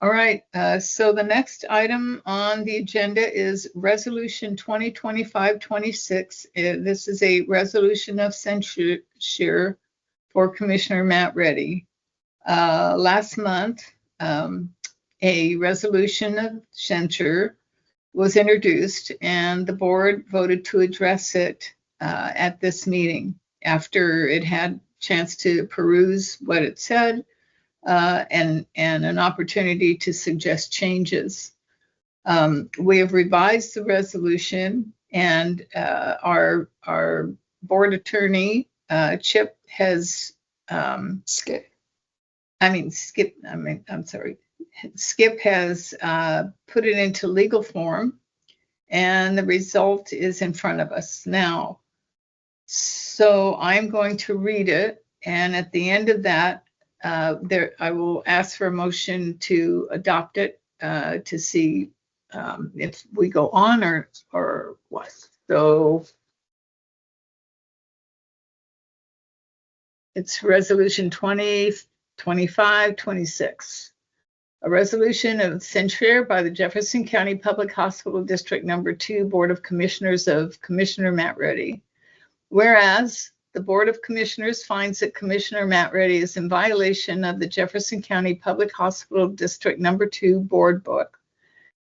All right, so the next item on the agenda is Resolution 2025-26. This is a resolution of censure for Commissioner Matt Reddy. Last month, a resolution of censure was introduced, and the board voted to address it at this meeting after it had a chance to peruse what it said and an opportunity to suggest changes. We have revised the resolution, and our board attorney, Chip, has Skip has put it into legal form, and the result is in front of us now. So I'm going to read it, and at the end of that, I will ask for a motion to adopt it to see if we go on or what. So it's Resolution 2025-26. A resolution of censure by the Jefferson County Public Hospital District No. 2 Board of Commissioners of Commissioner Matt Reddy. Whereas the Board of Commissioners finds that Commissioner Matt Reddy is in violation of the Jefferson County Public Hospital District No. 2 Board Book.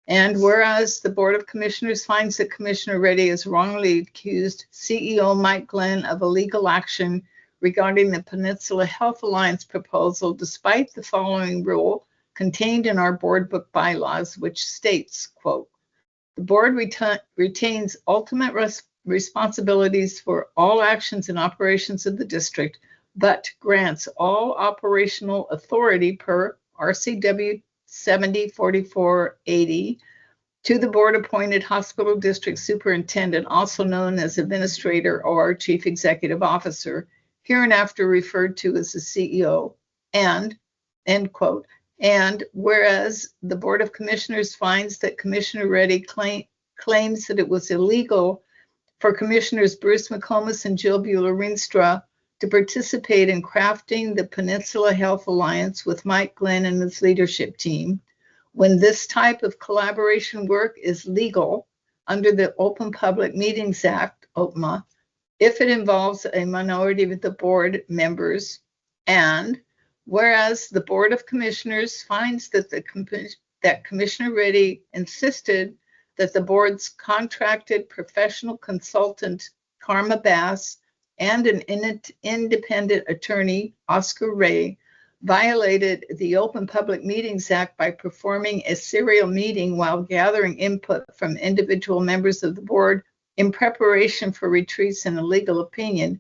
And whereas the Board of Commissioners finds that Commissioner Reddy is wrongly accused CEO Mike Glenn of illegal action regarding the Peninsula Health Alliance proposal, despite the following rule contained in our board book bylaws, which states, quote, the board retains ultimate responsibilities for all actions and operations of the district, but grants all operational authority per RCW 704480 to the board-appointed hospital district superintendent, also known as administrator or chief executive officer, hereinafter referred to as the CEO, and, end quote, and whereas the Board of Commissioners finds that Commissioner Reddy claims that it was illegal for Commissioners Bruce McComas and Jill Buehler-Rienstra to participate in crafting the Peninsula Health Alliance with Mike Glenn and his leadership team, when this type of collaboration work is legal under the Open Public Meetings Act, OPMA, if it involves a minority of the board members, and whereas the Board of Commissioners finds that Commissioner Reddy insisted that the board's contracted professional consultant, Karma Bass, and an independent attorney, Oscar Ray, violated the Open Public Meetings Act by performing a serial meeting while gathering input from individual members of the board in preparation for retreats and a legal opinion,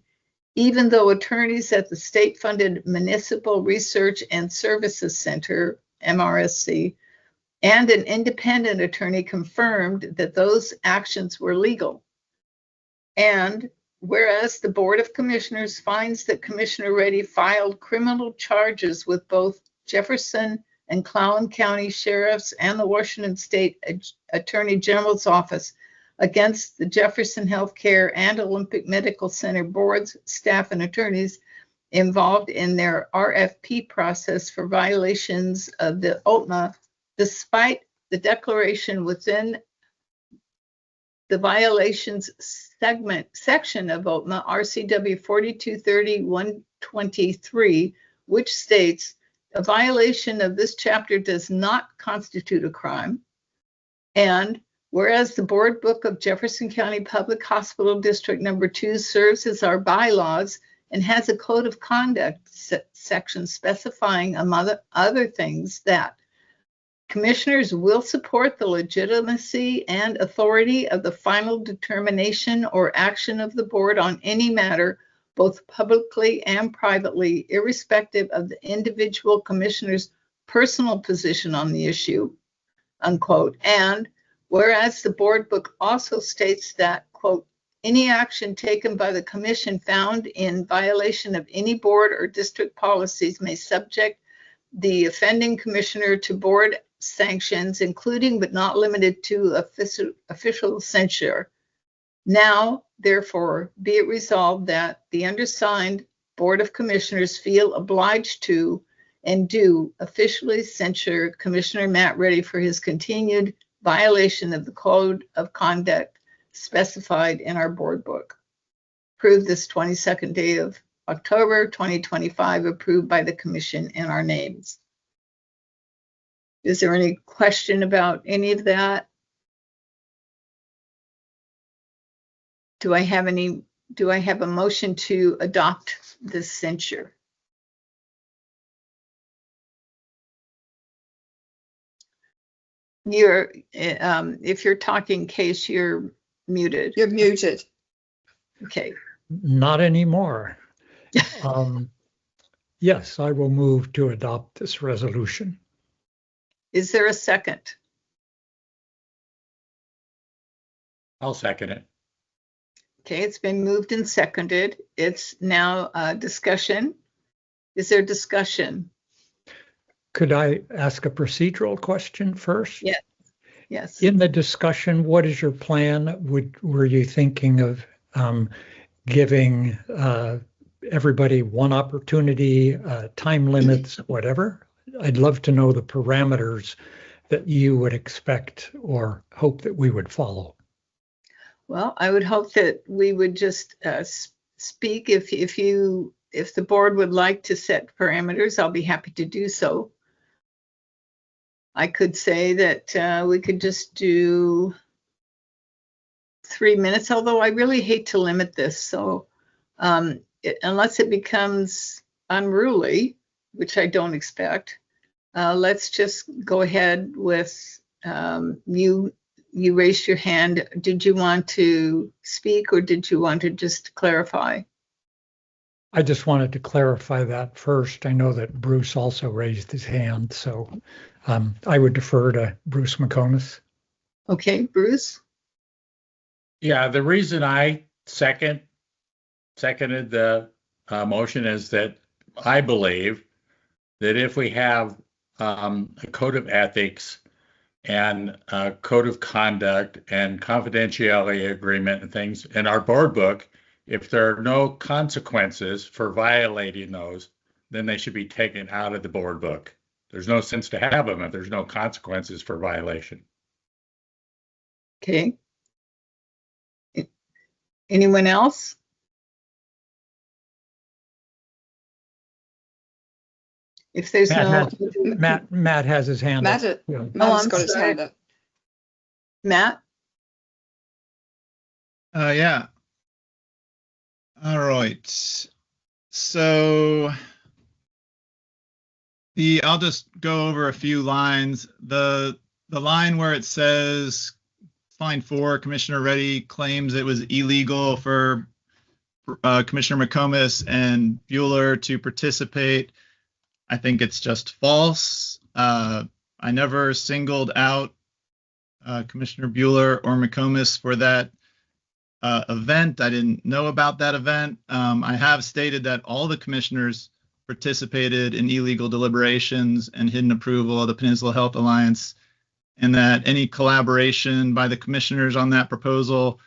even though attorneys at the state-funded Municipal Research and Services Center, MRSC, and an independent attorney confirmed that those actions were legal. And whereas the Board of Commissioners finds that Commissioner Reddy filed criminal charges with both Jefferson and Clallam County sheriffs and the Washington State Attorney General's office against the Jefferson Healthcare and Olympic Medical Center boards, staff, and attorneys involved in their RFP process for violations of the OPMA, despite the declaration within the violations section of OPMA, RCW 4230-123, which states a violation of this chapter does not constitute a crime. And whereas the Board Book of Jefferson County Public Hospital District No. 2 serves as our bylaws and has a code of conduct section specifying, among other things, that commissioners will support the legitimacy and authority of the final determination or action of the board on any matter, both publicly and privately, irrespective of the individual commissioner's personal position on the issue, unquote. And whereas the board book also states that, quote, any action taken by the commission found in violation of any board or district policies may subject the offending commissioner to board sanctions, including but not limited to official censure. Now, therefore, be it resolved that the undersigned Board of Commissioners feel obliged to and do officially censure Commissioner Matt Reddy for his continued violation of the code of conduct specified in our board book. Approved this 22nd day of October 2025, approved by the commission in our names. Is there any question about any of that? Do I have a motion to adopt this censure? If you're talking, Case, you're muted. You're muted. Okay. Not anymore. Yes, I will move to adopt this resolution. Is there a second? I'll second it. Okay, it's been moved and seconded. It's now discussion. Is there discussion? Could I ask a procedural question first? Yes. Yes. In the discussion, what is your plan? Were you thinking of giving everybody one opportunity, time limits, whatever? I'd love to know the parameters that you would expect or hope that we would follow. Well, I would hope that we would just speak. If the board would like to set parameters, I'll be happy to do so. I could say that we could just do 3 minutes, although I really hate to limit this. So unless it becomes unruly, which I don't expect, let's just go ahead with you raised your hand. Did you want to speak or did you want to just clarify? I just wanted to clarify that first. I know that Bruce also raised his hand, so I would defer to Bruce McComas. Okay, Bruce? Yeah, the reason I seconded the motion is that I believe that if we have a code of ethics and a code of conduct and confidentiality agreement and things in our board book, if there are no consequences for violating those, then they should be taken out of the board book. There's no sense to have them if there's no consequences for violation. Okay. Anyone else? If there's Matt has his hand up. Matt's got his hand up. Matt? Yeah. All right. So I'll just go over a few lines. The line where it says line 4, Commissioner Reddy claims it was illegal for Commissioner McComas and Bueller to participate. I think it's just false. I never singled out Commissioner Bueller or McComas for that event. I didn't know about that event. I have stated that all the commissioners participated in illegal deliberations and hidden approval of the Peninsula Health Alliance, and that any collaboration by the commissioners on that proposal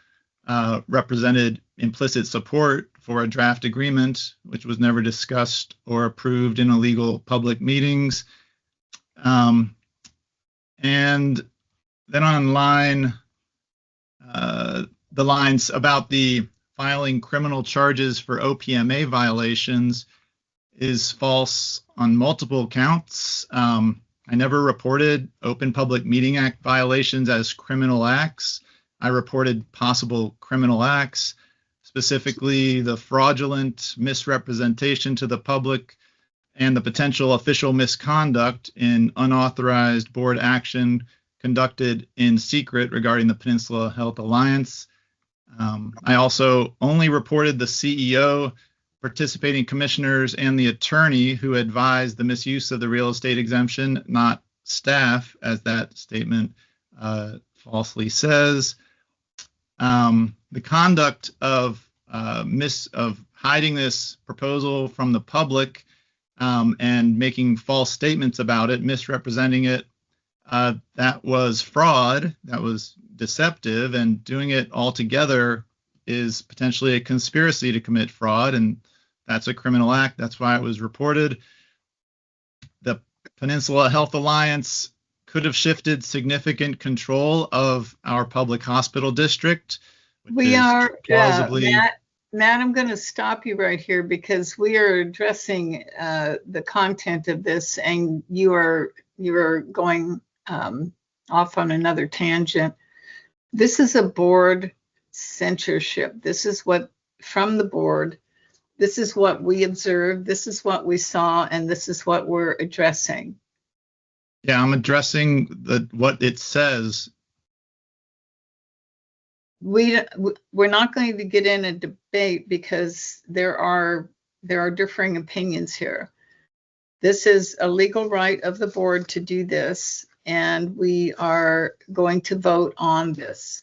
represented implicit support for a draft agreement, which was never discussed or approved in illegal public meetings. And then on the lines about the filing criminal charges for OPMA violations is false on multiple counts. I never reported Open Public Meeting Act violations as criminal acts. I reported possible criminal acts, specifically the fraudulent misrepresentation to the public and the potential official misconduct in unauthorized board action conducted in secret regarding the Peninsula Health Alliance. I also only reported the CEO, participating commissioners, and the attorney who advised the misuse of the real estate exemption, not staff, as that statement falsely says. The conduct of hiding this proposal from the public and making false statements about it, misrepresenting it, that was fraud, that was deceptive, and doing it all together is potentially a conspiracy to commit fraud, and that's a criminal act. That's why it was reported. Peninsula Health Alliance could have shifted significant control of our public hospital district. We are, plausibly. Matt, I'm going to stop you right here because we are addressing the content of this, and you are going off on another tangent. This is a board censorship. This is what, from the board, this is what we observed, this is what we saw, and this is what we're addressing. Yeah, I'm addressing what it says. We're not going to get in a debate because there are differing opinions here. This is a legal right of the board to do this, and we are going to vote on this.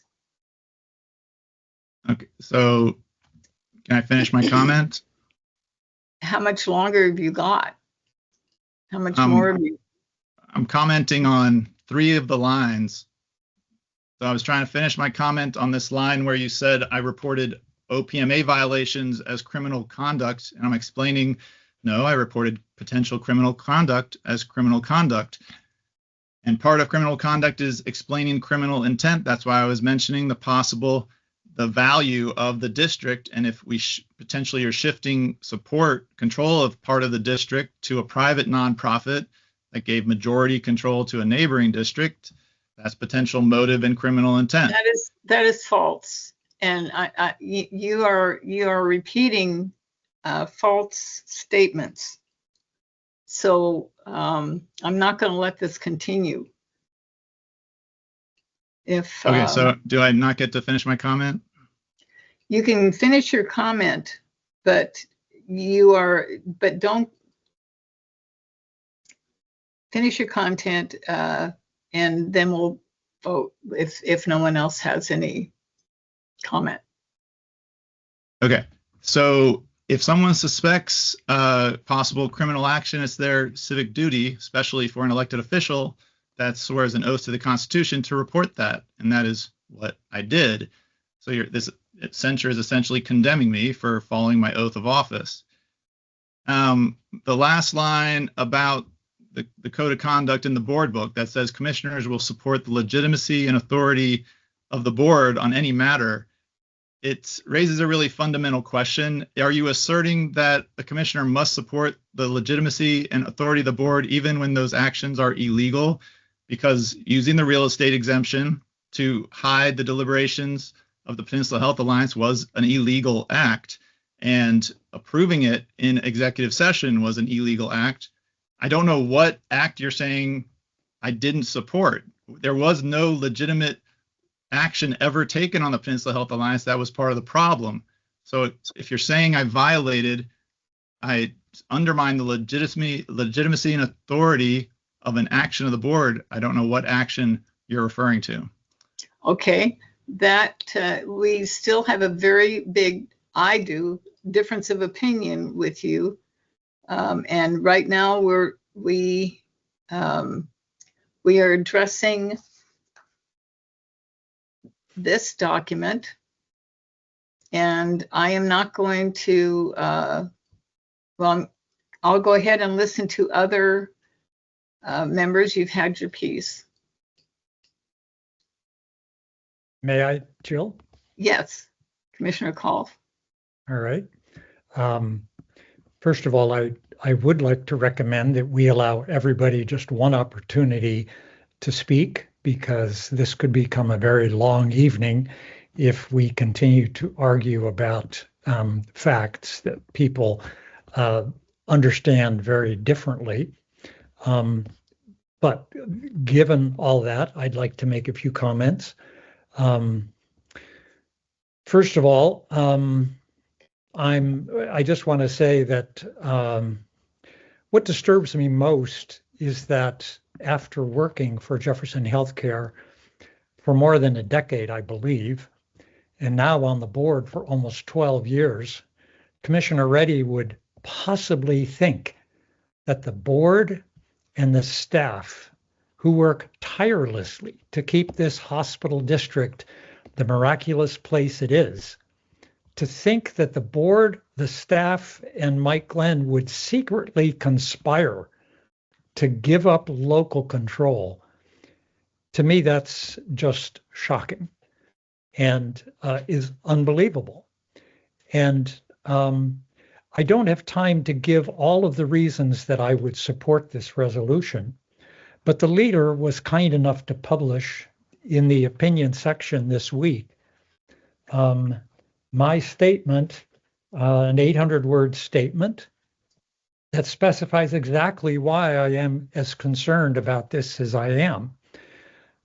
Okay, so can I finish my comment? How much longer have you got? How much more have you? I'm commenting on 3 of the lines. So I was trying to finish my comment on this line where you said I reported OPMA violations as criminal conduct, and I'm explaining, no, I reported potential criminal conduct as criminal conduct. And part of criminal conduct is explaining criminal intent. That's why I was mentioning the value of the district. And if we potentially are shifting control of part of the district to a private nonprofit that gave majority control to a neighboring district, that's potential motive and criminal intent. That is false. And you are repeating false statements. So I'm not going to let this continue. Okay, so do I not get to finish my comment? You can finish your comment, but don't finish your content, and then we'll vote if no one else has any comment. Okay. So if someone suspects possible criminal action, it's their civic duty, especially for an elected official that swears an oath to the Constitution, to report that. And that is what I did. So this censure is essentially condemning me for following my oath of office. The last line about the code of conduct in the board book that says commissioners will support the legitimacy and authority of the board on any matter, it raises a really fundamental question. Are you asserting that the commissioner must support the legitimacy and authority of the board even when those actions are illegal? Because using the real estate exemption to hide the deliberations of the Peninsula Health Alliance was an illegal act, and approving it in executive session was an illegal act. I don't know what act you're saying I didn't support. There was no legitimate action ever taken on the Peninsula Health Alliance. That was part of the problem. So if you're saying I violated, I undermine the legitimacy and authority of an action of the board, I don't know what action you're referring to. Okay, that we still have a very big, difference of opinion with you. And right now we are addressing this document, and I am not going to, I'll go ahead and listen to other members. You've had your piece. May I, Jill? Yes, Commissioner Kolf. All right. First of all, I would like to recommend that we allow everybody just one opportunity to speak, because this could become a very long evening if we continue to argue about facts that people understand very differently. But given all that, I'd like to make a few comments. First of all, I just want to say that what disturbs me most is that after working for Jefferson Healthcare for more than a decade, I believe, and now on the board for almost 12 years, Commissioner Reddy would possibly think that the board and the staff who work tirelessly to keep this hospital district the miraculous place it is, to think that the board, the staff, and Mike Glenn would secretly conspire to give up local control, to me, that's just shocking and is unbelievable. And I don't have time to give all of the reasons that I would support this resolution, but the leader was kind enough to publish in the opinion section this week my statement, an 800-word statement that specifies exactly why I am as concerned about this as I am.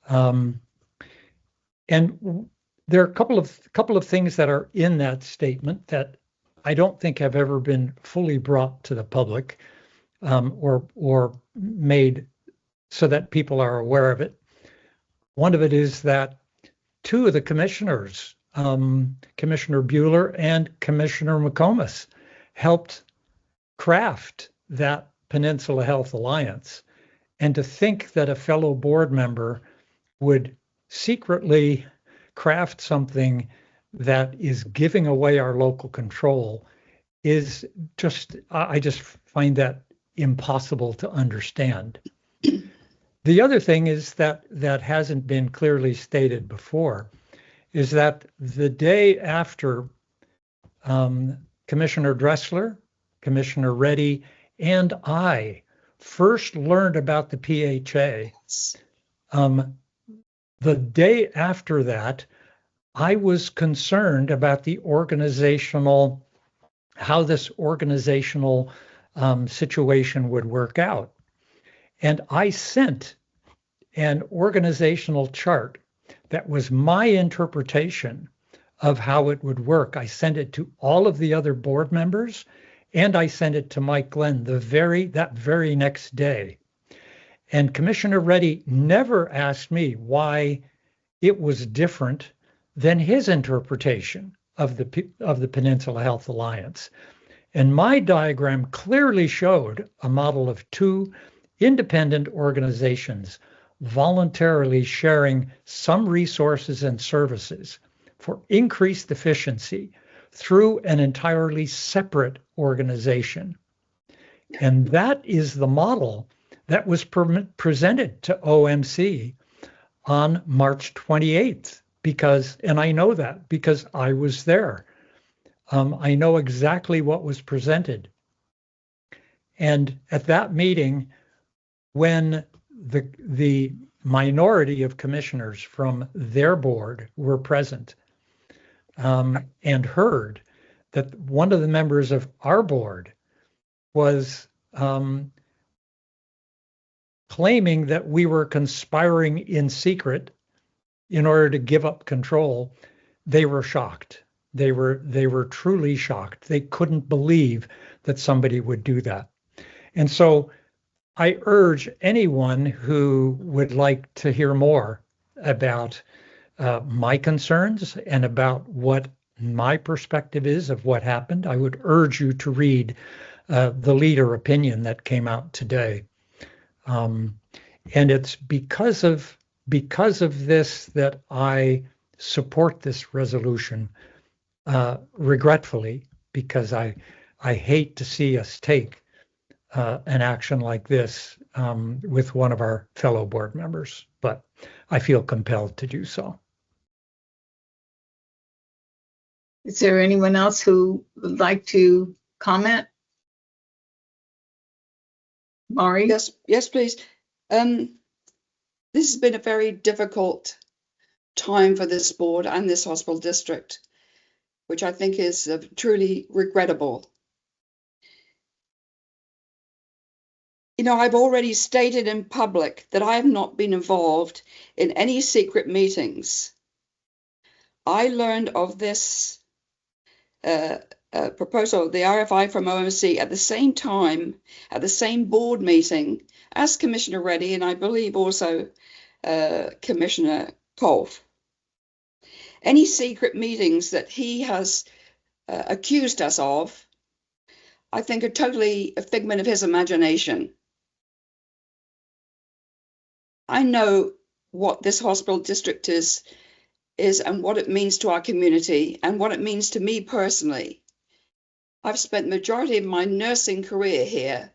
And there are a couple of things that are in that statement that I don't think have ever been fully brought to the public or made so that people are aware of it. One of it is that two of the commissioners, Commissioner Bueller and Commissioner McComas, helped craft that Peninsula Health Alliance. And to think that a fellow board member would secretly craft something that is giving away our local control is just, I just find that impossible to understand. The other thing is that hasn't been clearly stated before, is that the day after Commissioner Dressler, Commissioner Reddy, and I first learned about the PHA, the day after that, I was concerned about the organizational, how this organizational situation would work out. And I sent an organizational chart that was my interpretation of how it would work. I sent it to all of the other board members, and I sent it to Mike Glenn that very next day. And Commissioner Reddy never asked me why it was different than his interpretation of the Peninsula Health Alliance. And my diagram clearly showed a model of two independent organizations voluntarily sharing some resources and services for increased efficiency through an entirely separate organization. And that is the model that was presented to OMC on March 28th, and I know that because I was there. I know exactly what was presented. And at that meeting, when the minority of commissioners from their board were present and heard that one of the members of our board was claiming that we were conspiring in secret in order to give up control, they were shocked. They were truly shocked. They couldn't believe that somebody would do that. And so I urge anyone who would like to hear more about my concerns and about what my perspective is of what happened, I would urge you to read the leader opinion that came out today. And it's because of this that I support this resolution, regretfully, because I hate to see us take an action like this with one of our fellow board members, but I feel compelled to do so. Is there anyone else who would like to comment? Mari? Yes, please. This has been a very difficult time for this board and this hospital district, which I think is truly regrettable. You know, I've already stated in public that I have not been involved in any secret meetings. I learned of this proposal, the RFI from OMC, at the same time, at the same board meeting as Commissioner Reddy, and I believe also Commissioner Kolf. Any secret meetings that he has accused us of, I think are totally a figment of his imagination. I know what this hospital district is and what it means to our community and what it means to me personally. I've spent the majority of my nursing career here,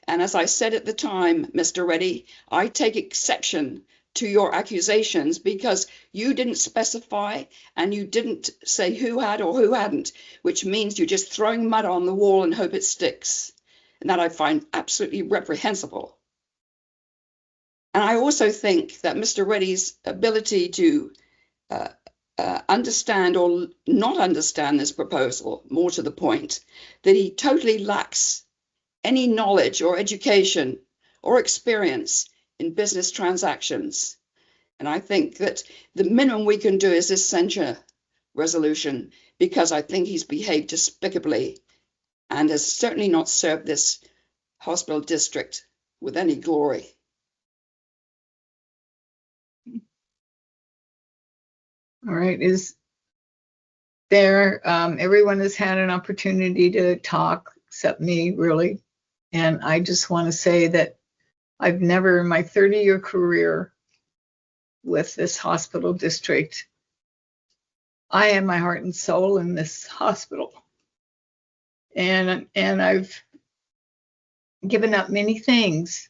And as I said at the time, Mr. Reddy, I take exception to your accusations because you didn't specify and you didn't say who had or who hadn't, which means you're just throwing mud on the wall and hope it sticks. And that I find absolutely reprehensible. And I also think that Mr. Reddy's ability to understand or not understand this proposal, more to the point, that he totally lacks any knowledge or education or experience in business transactions. And I think that the minimum we can do is this censure resolution, because I think he's behaved despicably and has certainly not served this hospital district with any glory. All right, is there, everyone has had an opportunity to talk, except me, really. And I just want to say that I've never in my 30-year career with this hospital district, I have my heart and soul in this hospital. And I've given up many things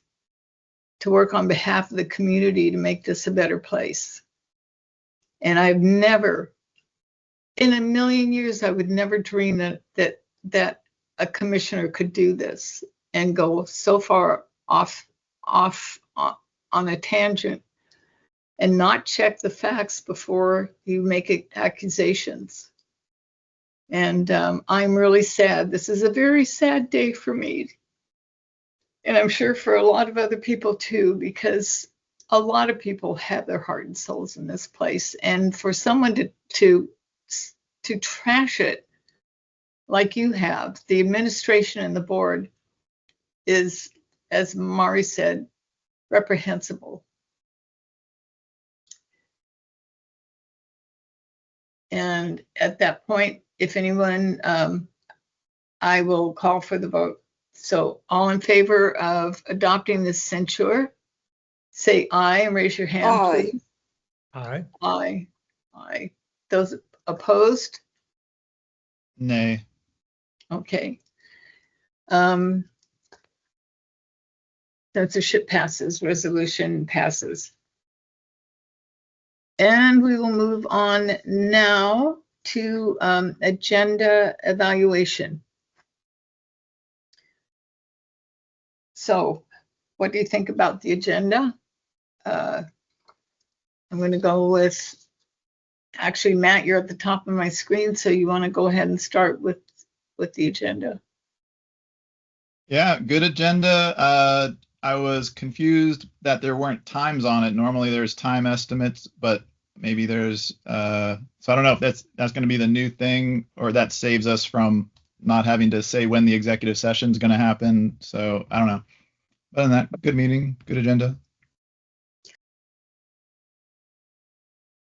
to work on behalf of the community to make this a better place. And I've never, in a million years, I would never dream that a commissioner could do this and go so far off on a tangent and not check the facts before you make accusations. And I'm really sad. This is a very sad day for me. And I'm sure for a lot of other people too, because a lot of people have their heart and souls in this place. And for someone to trash it like you have, the administration and the board is, as Mari said, reprehensible. And at that point, if anyone, I will call for the vote. So all in favor of adopting this censure, say aye and raise your hand, Aye. please. Aye. Aye. Aye. Those opposed? Nay. Okay. Censorship passes, resolution passes. And we will move on now to agenda evaluation. So what do you think about the agenda? I'm going to go with, actually, Matt, you're at the top of my screen, so you want to go ahead and start with the agenda. Yeah, good agenda. I was confused that there weren't times on it. Normally there's time estimates, but maybe there's, so I don't know if that's going to be the new thing, or that saves us from not having to say when the executive session is going to happen. So I don't know. Other than that, good meeting, good agenda.